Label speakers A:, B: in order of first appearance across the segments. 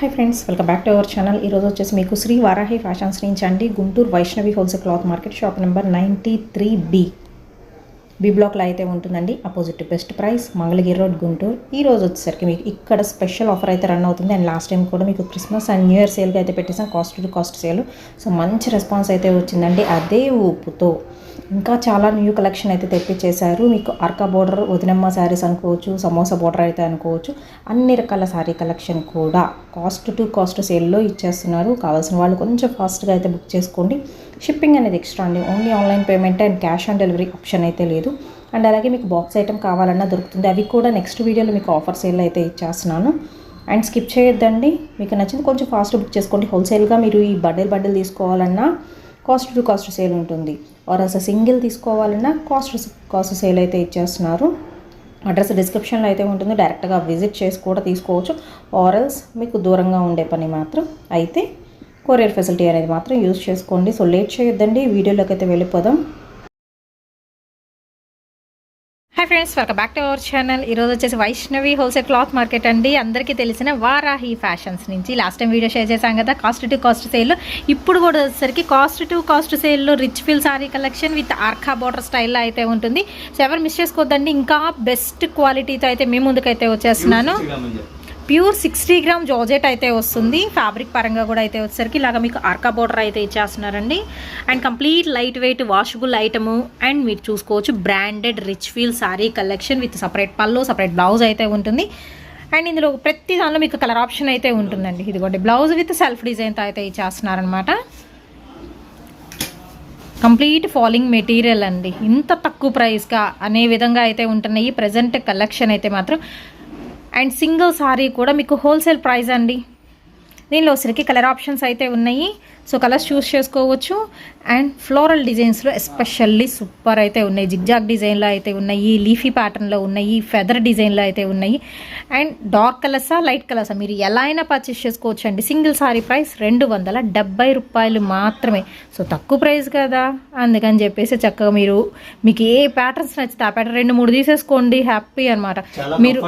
A: Hi friends, welcome back to our channel. ఈరోజు వచ్చేసి మీకు శ్రీ వారాహి ఫ్యాషన్స్ నుంచి అండి, Guntur Vaishnavi wholesale cloth market, shop number 93B బ్లాక్లో అయితే ఉంటుందండి. Opposite best price, Mangalagiri road, Guntur. ఈ రోజు వచ్చేసరికి మీకు ఇక్కడ స్పెషల్ ఆఫర్ అయితే రన్ అవుతుంది. అండ్ లాస్ట్ టైం కూడా మీకు క్రిస్మస్ అండ్ న్యూ ఇయర్ సేల్గా అయితే పెట్టేసాం, cost to cost sale. So మంచి రెస్పాన్స్ అయితే వచ్చిందండి. అదే ఊపుతో ఇంకా చాలా న్యూ కలెక్షన్ అయితే తెప్పించేశారు. మీకు ఆర్కా బోర్డర్, వదినమ్మ శారీస్ అనుకోవచ్చు, సమోసా బోర్డర్ అయితే అనుకోవచ్చు, అన్ని రకాల శారీ కలెక్షన్ కూడా కాస్ట్ టు కాస్ట్ సేల్లో ఇచ్చేస్తున్నారు. కావాల్సిన వాళ్ళు కొంచెం ఫాస్ట్గా అయితే బుక్ చేసుకోండి. షిప్పింగ్ అనేది ఎక్స్ట్రా అండి, only online payment and cash on delivery option అయితే లేదు. అండ్ అలాగే మీకు బాక్స్ ఐటమ్ కావాలన్నా దొరుకుతుంది. అవి కూడా నెక్స్ట్ వీడియోలో మీకు ఆఫర్ సేల్ అయితే ఇచ్చేస్తున్నాను. అండ్ స్కిప్ చేయొద్దండి. మీకు నచ్చింది కొంచెం ఫాస్ట్ బుక్ చేసుకోండి. హోల్సేల్గా మీరు ఈ బండిల్ తీసుకోవాలన్నా కాస్ట్ టు కాస్ట్ సేల్ ఉంటుంది. ఆర్ అసలు సింగిల్ తీసుకోవాలన్నా కాస్ట్ సేల్ అయితే ఇచ్చేస్తున్నారు. అడ్రస్ డిస్క్రిప్షన్లో అయితే ఉంటుంది, డైరెక్ట్గా విజిట్ చేసి కూడా తీసుకోవచ్చు. ఆర్ఎల్స్ మీకు దూరంగా ఉండే పని మాత్రం అయితే కొరియర్ ఫెసిలిటీ అనేది మాత్రం యూజ్ చేసుకోండి. సో లేట్ చేయొద్దండి, వీడియోలోకి అయితే వెళ్ళిపోదాం. Hi friends, welcome back to our channel. ఈరోజు వచ్చేసి వైష్ణవి హోల్సేల్ క్లాత్ మార్కెట్ అండి. అందరికీ తెలిసిన వారాహి ఫ్యాషన్స్ నుంచి లాస్ట్ టైం వీడియో షేర్ చేశాం కదా, కాస్ట్ టు కాస్ట్ సేల్. ఇప్పుడు కూడా వచ్చేసరికి కాస్ట్ టు కాస్ట్ సేల్లో rich feel sari collection with ఆర్కా బోర్డర్ స్టైల్లో అయితే ఉంటుంది. సో ఎవరు మిస్ చేసుకోవద్దండి. ఇంకా బెస్ట్ క్వాలిటీతో అయితే మీ ముందుకైతే వచ్చేస్తున్నాను. ప్యూర్ 60 గ్రామ్ జార్జెట్ అయితే వస్తుంది. ఫ్యాబ్రిక్ పరంగా కూడా అయితే వచ్చేసరికి ఇలాగ మీకు ఆర్కా బోర్డర్ అయితే ఇచ్చేస్తున్నారండి. And complete light weight washable item. And మీరు చూసుకోవచ్చు branded rich feel sari collection with separate పళ్ళు, సపరేట్ బ్లౌజ్ అయితే ఉంటుంది. అండ్ ఇందులో ప్రతి దానిలో మీకు కలర్ ఆప్షన్ అయితే ఉంటుందండి. ఇదిగోండి బ్లౌజ్ విత్ సెల్ఫ్ డిజైన్తో అయితే ఇచ్చేస్తున్నారనమాట. కంప్లీట్ ఫాలింగ్ మెటీరియల్ అండి. ఇంత తక్కువ ప్రైస్గా అనే విధంగా అయితే ఉంటున్నాయి ప్రజెంట్ కలెక్షన్ అయితే మాత్రం. అండ్ సింగిల్ సారీ కూడా మీకు హోల్సేల్ ప్రైస్ అండి. దీనిలో వచ్చరికి కలర్ ఆప్షన్స్ అయితే ఉన్నాయి. సో కలర్స్ చూస్ చేసుకోవచ్చు. అండ్ ఫ్లోరల్ డిజైన్స్లో ఎస్పెషల్లీ సూపర్ అయితే ఉన్నాయి. జిగ్జాగ్ డిజైన్లో అయితే ఉన్నాయి, లీఫీ ప్యాటర్న్లో ఉన్నాయి, ఫెదర్ డిజైన్లో అయితే ఉన్నాయి. అండ్ డార్క్ కలర్సా, లైట్ కలర్సా మీరు ఎలా అయినా పర్చేస్ చేసుకోవచ్చు అండి. సింగిల్ సారీ ప్రైస్ 270 రూపాయలు మాత్రమే. సో తక్కువ ప్రైస్ కదా, అందుకని చెప్పేసి చక్కగా మీకు ఏ ప్యాటర్న్స్ నచ్చితే ఆ ప్యాటర్న్ 2-3 తీసేసుకోండి, హ్యాపీ అనమాట. మీరు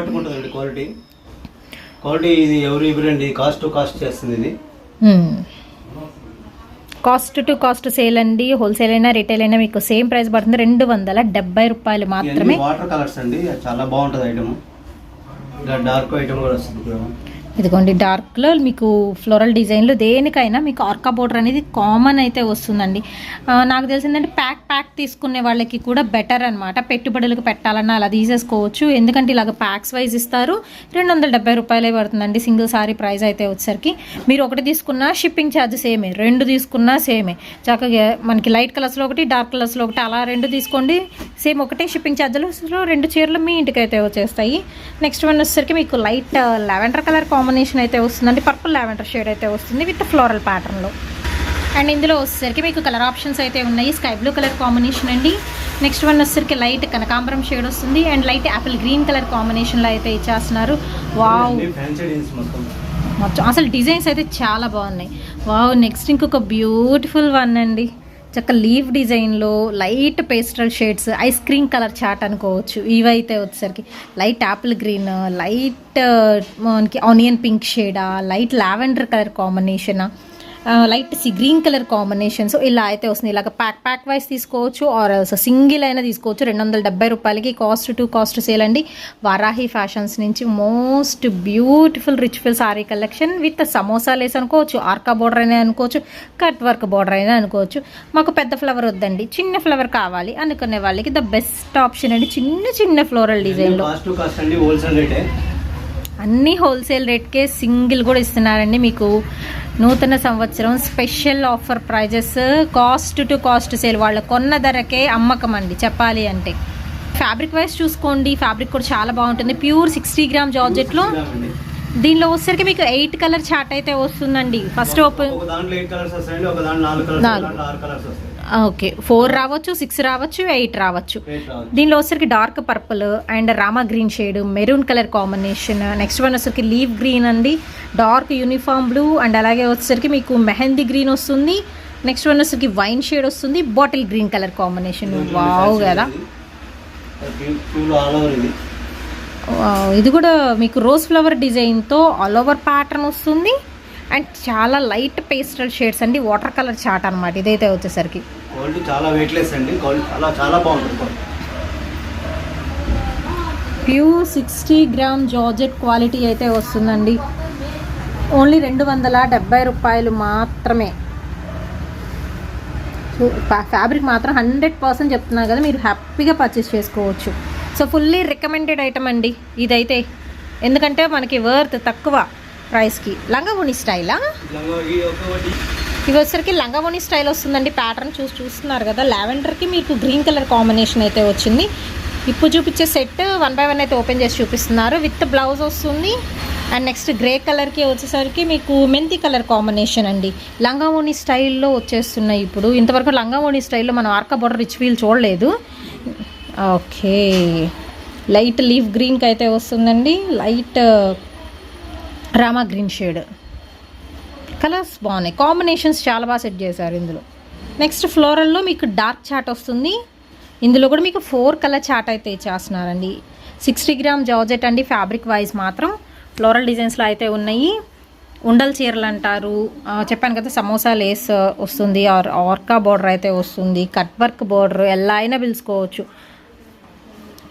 B: క్వాలిటీ ఇది ఎవరు ఇవ్వరండి, కాస్ట్ టు కాస్ట్ చేస్తుంది. ఇది
A: కాస్ట్ టు కాస్ట్ సేల్ అండి. హోల్సేల్ అయినా రిటైల్ అయినా మీకు సేమ్ ప్రైస్ పడుతుంది, 270 రూపాయలు మాత్రమే.
B: వాటర్ కలర్స్ అండి, చాలా బాగుంటుంది ఐటమ్. డార్క్ ఐటమ్ కూడా వస్తుంది.
A: ఇదిగోండి డార్క్లో మీకు ఫ్లోరల్ డిజైన్లు దేనికైనా మీకు ఆర్కా బోర్డర్ అనేది కామన్ అయితే వస్తుందండి. నాకు తెలిసిందంటే ప్యాక్ తీసుకునే వాళ్ళకి కూడా బెటర్ అనమాట. పెట్టుబడులకు పెట్టాలన్నా అలా తీసేసుకోవచ్చు. ఎందుకంటే ఇలాగ ప్యాక్స్ వైజ్ ఇస్తారు. 270 రూపాయలే పడుతుందండి సింగిల్ సారీ ప్రైస్ అయితే వచ్చేసరికి. మీరు ఒకటి తీసుకున్నా షిప్పింగ్ ఛార్జ్ సేమే, 2 తీసుకున్నా సేమే. చక్కగా మనకి లైట్ కలర్స్లో ఒకటి, డార్క్ కలర్స్లో ఒకటి, అలా 2 తీసుకోండి, సేమ్ ఒకటే షిప్పింగ్ ఛార్జ్లో 2 చీరలు మీ ఇంటికి అయితే వచ్చేస్తాయి. నెక్స్ట్ వన్ వచ్చేసరికి మీకు లైట్ లావెండర్ కలర్ కాంబినేషన్ అయితే వస్తుందండి. పర్పుల్ లావెండర్ షేడ్ అయితే వస్తుంది విత్ ఫ్లోరల్ ప్యాటర్న్లో. అండ్ ఇందులో వచ్చేసరికి మీకు కలర్ ఆప్షన్స్ అయితే ఉన్నాయి. స్కై బ్లూ కలర్ కాంబినేషన్ అండి. నెక్స్ట్ వన్ వచ్చేసరికి లైట్ కనకాంబరం షేడ్ వస్తుంది. అండ్ లైట్ యాపిల్ గ్రీన్ కలర్ కాంబినేషన్లో అయితే ఇచ్చేస్తున్నారు. వావ్, మొత్తం అసలు డిజైన్స్ అయితే చాలా బాగున్నాయి. వావ్, నెక్స్ట్ ఇంకొక బ్యూటిఫుల్ వన్ అండి. చక్క లీవ్ డిజైన్లో light pastel shades, ice cream colour chart అనుకోవచ్చు. ఇవైతే వచ్చేసరికి లైట్ యాపిల్ గ్రీన్, లైట్ మనకి ఆనియన్ పింక్ షేడా, light lavender colour combination, light green colour combination. So ఇలా అయితే వస్తుంది. ఇలాగ ప్యాక్ వైజ్ తీసుకోవచ్చు, ఆర్ సింగిల్ అయినా తీసుకోవచ్చు. 270 రూపాయలకి కాస్ట్ టు కాస్ట్ సేల్ అండి. వారాహి ఫ్యాషన్స్ నుంచి most beautiful rich feel sari collection with సమోసా లేస్ అనుకోవచ్చు, ఆర్కా బోర్డర్ అయినా అనుకోవచ్చు, కట్ వర్క్ బోర్డర్ అయినా అనుకోవచ్చు. మాకు పెద్ద ఫ్లవర్ వద్దండి, చిన్న ఫ్లవర్ కావాలి అనుకునే వాళ్ళకి ద బెస్ట్ ఆప్షన్ అండి. చిన్న ఫ్లోరల్ డిజైన్లో అన్నీ హోల్సేల్ రేట్కే సింగిల్ కూడా ఇస్తున్నారండి. మీకు నూతన సంవత్సరం special offer prizes, cost to cost sale. వాళ్ళ కొన్న ధరకే అమ్మకం అండి చెప్పాలి అంటే. ఫ్యాబ్రిక్ వైజ్ చూసుకోండి, ఫ్యాబ్రిక్ కూడా చాలా బాగుంటుంది. ప్యూర్ 60 గ్రామ్ జార్జెట్లో. దీనిలో వచ్చేసరికి మీకు 8 కలర్ చార్ట్ అయితే వస్తుందండి. ఫస్ట్ ఓపెన్ ఓకే, 4 రావచ్చు, 6 రావచ్చు, 8 రావచ్చు. దీనిలో వచ్చేసరికి dark purple and Rama green shade, maroon colour combination. Next one వచ్చేసరికి లీవ్ గ్రీన్ అండి, డార్క్ యూనిఫామ్ బ్లూ. అండ్ అలాగే వచ్చేసరికి మీకు మెహందీ గ్రీన్ వస్తుంది. నెక్స్ట్ వన్ వచ్చేసరికి వైన్ షేడ్ వస్తుంది, bottle green colour combination. Wow కదా, ఇది కూడా మీకు రోజ్ ఫ్లవర్ డిజైన్తో ఆల్ ఓవర్ ప్యాటర్న్ వస్తుంది అండ్ చాలా లైట్ పేస్టల్ షేడ్స్ అండి, వాటర్ కలర్ చాట్ అనమాట ఇదైతే వచ్చేసరికి.
B: క్వాలిటీ చాలా వెయిట్లెస్ అండి, క్వాలిటీ చాలా చాలా బాగుంటుంది.
A: ప్యూర్ 60 గ్రామ్ జార్జెట్ క్వాలిటీ అయితే వస్తుందండి. ఓన్లీ 270 రూపాయలు మాత్రమే. సో ఫ్యాబ్రిక్ మాత్రం 100% చెప్తున్నాను కదా, మీరు హ్యాపీగా పర్చేస్ చేసుకోవచ్చు. సో ఫుల్లీ రికమెండెడ్ ఐటమ్ అండి ఇదైతే, ఎందుకంటే మనకి వర్త్ తక్కువ ప్రైస్కి. లంగావోణి స్టైలా ఇవి వచ్చరికి లంగావోణి స్టైల్ వస్తుందండి. ప్యాటర్న్ చూస్తున్నారు కదా, లావెండర్కి మీకు గ్రీన్ కలర్ కాంబినేషన్ అయితే వచ్చింది. ఇప్పుడు చూపించే సెట్ 1 by 1 అయితే ఓపెన్ చేసి చూపిస్తున్నారు. విత్ బ్లౌజ్ వస్తుంది అండ్ నెక్స్ట్ గ్రే కలర్కి వచ్చేసరికి మీకు మెంతి కలర్ కాంబినేషన్ అండి. లంగావోణి స్టైల్లో వచ్చేస్తున్నాయి ఇప్పుడు. ఇంతవరకు లంగావోణి స్టైల్లో మనం ఆర్కా బోర్డర్ రిచ్ ఫీల్ చూడలేదు. ఓకే, లైట్ లీఫ్ గ్రీన్కి అయితే వస్తుందండి, light Rama green shade. Colours బాగున్నాయి, కాంబినేషన్స్ చాలా బాగా సెట్ చేశారు ఇందులో. నెక్స్ట్ ఫ్లోరల్లో మీకు డార్క్ చాట్ వస్తుంది. ఇందులో కూడా మీకు 4 కలర్ చాట్ అయితే ఇచ్చేస్తున్నారండి. 60 గ్రామ్ జార్జెట్ అండి. ఫ్యాబ్రిక్ వైజ్ మాత్రం ఫ్లోరల్ డిజైన్స్లో అయితే ఉన్నాయి. ఉండల్ చీరలు అంటారు, చెప్పాను కదా, సమోసా లేస్ వస్తుంది, ఆర్కా బోర్డర్ అయితే వస్తుంది, కట్ వర్క్ బోర్డర్, ఎలా అయినా పిలుచుకోవచ్చు.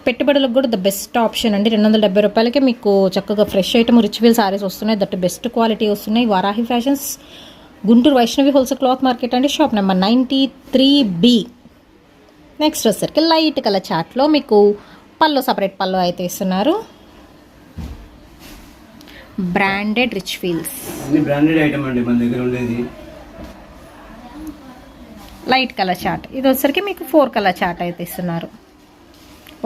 A: పెట్టుబడులకు కూడా ద బెస్ట్ ఆప్షన్ అండి. 270 రూపాయలకే మీకు చక్కగా ఫ్రెష్ ఐటమ్ రిచ్వెల్ సారీస్ వస్తున్నాయి, దట్ బెస్ట్ క్వాలిటీ వస్తున్నాయి. Varahi fashions, Guntur Vaishnavi wholesale cloth market అండి, షాప్ నెంబర్ 93B. నెక్స్ట్ వచ్చేసరికి లైట్ కలర్ చాట్లో మీకు పళ్ళు, సపరేట్ పళ్ళు అయితే ఇస్తున్నారు. Branded rich feels,
B: branded item అండి మన దగ్గర ఉండేది.
A: లైట్ కలర్ చాట్ ఇది వచ్చేసరికి మీకు 4 కలర్ చాట్ అయితే ఇస్తున్నారు.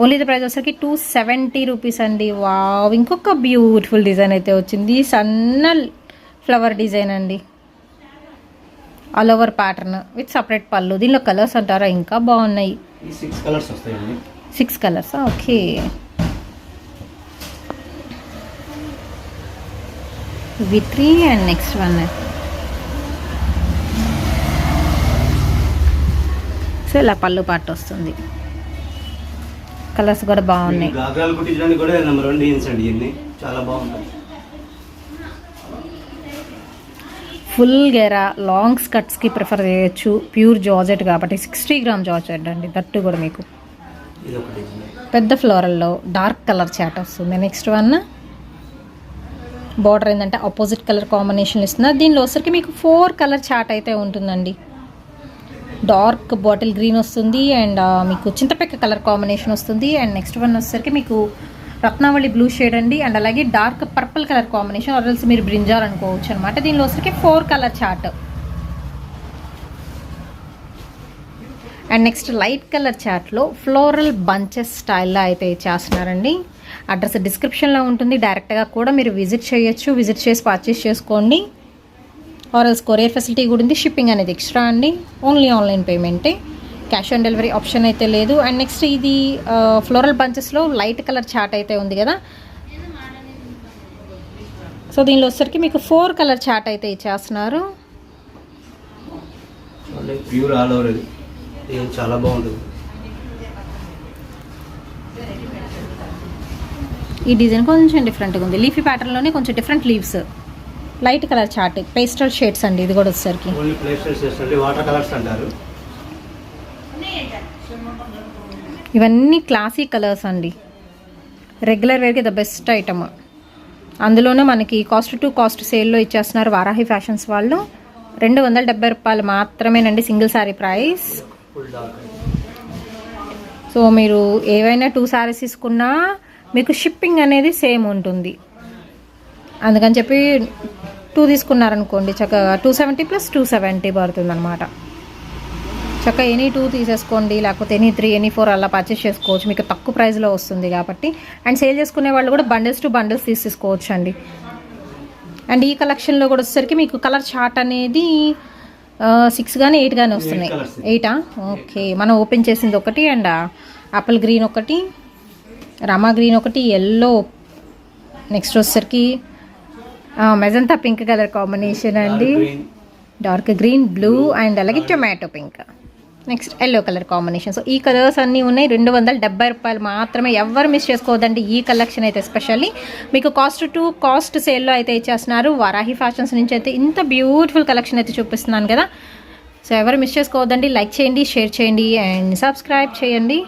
A: ఓన్లీ ది ప్రైస్ వచ్చేసరికి 270 రూపీస్ అండి. వావ్, ఇంకొక బ్యూటిఫుల్ డిజైన్ అయితే వచ్చింది, సన్న ఫ్లవర్ డిజైన్ అండి, all over pattern with separate పళ్ళు. దీనిలో కలర్స్ అంటారా, ఇంకా బాగున్నాయి.
B: 6 కలర్స్ వస్తాయండి.
A: 6 కలర్స్, ఓకే. ఇవి 3 అండ్ నెక్స్ట్ 1. సో ఇలా పళ్ళు పాటు వస్తుంది. కలర్స్ కూడా బాగున్నాయి.
B: గాగ్రాలు కుట్టించడానికి కూడా నెంబర్ 1 డిజైన్స్ అండి, ఇవన్నీ చాలా బాగుంటాయి.
A: ఫుల్ గెరా లాంగ్ స్కర్ట్స్కి ప్రిఫర్ చేయొచ్చు. ప్యూర్ జార్జెట్ కాబట్టి 60 గ్రామ్ జార్జెట్ అండి, దట్టు కూడా మీకు పెద్ద ఫ్లోరల్లో డార్క్ కలర్ చాట్ వస్తుంది. నెక్స్ట్ 1 బార్డర్ ఏంటంటే ఆపోజిట్ కలర్ కాంబినేషన్ ఇస్తున్నారు. దీనిలో వచ్చరికి మీకు 4 కలర్ చాట్ అయితే ఉంటుందండి. డార్క్ బాటిల్ గ్రీన్ వస్తుంది అండ్ మీకు చింతపెక్క కలర్ కాంబినేషన్ వస్తుంది. అండ్ నెక్స్ట్ 1 వచ్చేసరికి మీకు రత్నావళి బ్లూ షేడ్ అండి, అండ్ అలాగే డార్క్ పర్పుల్ కలర్ కాంబినేషన్, ఆర్ఎల్స్ మీరు బ్రింజాల్ అనుకోవచ్చు అనమాట. దీనిలో వచ్చరికి 4 colour chart. And next light colour చాట్లో ఫ్లోరల్ బంచెస్ స్టైల్లో అయితే చేస్తున్నారండి. అడ్రస్ డిస్క్రిప్షన్లో ఉంటుంది, డైరెక్ట్గా కూడా మీరు విజిట్ చేయొచ్చు. విజిట్ చేసి పర్చేస్ చేసుకోండి. ఆర్ఎల్స్ కొరియర్ ఫెసిలిటీ కూడా ఉంది. షిప్పింగ్ అనేది ఎక్స్ట్రా అండి, ఓన్లీ ఆన్లైన్ పేమెంటే, క్యాష్ ఆన్ డెలివరీ ఆప్షన్ అయితే లేదు. అండ్ నెక్స్ట్ ఇది ఫ్లోరల్ బంచెస్లో లైట్ కలర్ చాట్ అయితే ఉంది కదా, సో దీనిలో వచ్చరికి మీకు 4 కలర్ చాట్ అయితే ఇచ్చేస్తున్నారు.
B: ప్యూర్ ఆల్ ఓవర్ ఇది చాలా బాగుంటుంది.
A: ఈ డిజైన్ కొంచెం డిఫరెంట్గా ఉంది, లీఫీ ప్యాటర్న్లోనే కొంచెం different leaves, light colour chat, pastel shades అండి. ఇది కూడా వచ్చేసరికి
B: వాటర్ కలర్స్ అంటారు.
A: ఇవన్నీ క్లాసీ కలర్స్ అండి, రెగ్యులర్ వేర్కి ద బెస్ట్ ఐటమ్. అందులోనూ మనకి కాస్ట్ టు కాస్ట్ సేల్లో ఇచ్చేస్తున్నారు వారాహి ఫ్యాషన్స్ వాళ్ళు. 270 రూపాయలు మాత్రమేనండి సింగిల్ శారీ ప్రైస్. సో మీరు ఏవైనా 2 శారీస్ తీసుకున్నా మీకు షిప్పింగ్ అనేది సేమ్ ఉంటుంది. అందుకని చెప్పి 2 తీసుకున్నారనుకోండి చక్కగా 270 + 270 పడుతుంది అనమాట. చక్కగా ఎనీ 2 తీసేసుకోండి, లేకపోతే ఎనీ 3, ఎనీ 4 అలా పర్చేస్ చేసుకోవచ్చు, మీకు తక్కువ ప్రైస్లో వస్తుంది కాబట్టి. అండ్ సేల్ చేసుకునే వాళ్ళు కూడా బండిల్స్ టు బండిల్స్ తీసుకోవచ్చు అండి. అండ్ ఈ కలెక్షన్లో కూడా వచ్చేసరికి మీకు కలర్ చార్ట్ అనేది 6 కానీ 8 కానీ వస్తున్నాయి. 8ఆ, ఓకే. మనం ఓపెన్ చేసింది ఒకటి, అండ్ యాపిల్ గ్రీన్ ఒకటి, రామా గ్రీన్ ఒకటి, ఎల్లో, నెక్స్ట్ వచ్చేసరికి మెజంతా పింక్ కలర్ కాంబినేషన్ అండి, డార్క్ గ్రీన్, బ్లూ, అండ్ అలాగే tomato pink. Next yellow colour combination. So ఈ కలర్స్ అన్నీ ఉన్నాయి. 270 రూపాయలు మాత్రమే. ఎవరు మిస్ చేసుకోవద్దండి ఈ కలెక్షన్ అయితే. ఎస్పెషల్లీ మీకు కాస్ట్ సేల్లో అయితే ఇచ్చేస్తున్నారు. వరాహి ఫ్యాషన్స్ నుంచి అయితే ఇంత బ్యూటిఫుల్ కలెక్షన్ అయితే చూపిస్తున్నాను కదా. సో ఎవరు మిస్ చేసుకోవద్దండి. లైక్ చేయండి, షేర్ చేయండి అండ్ సబ్స్క్రైబ్ చేయండి.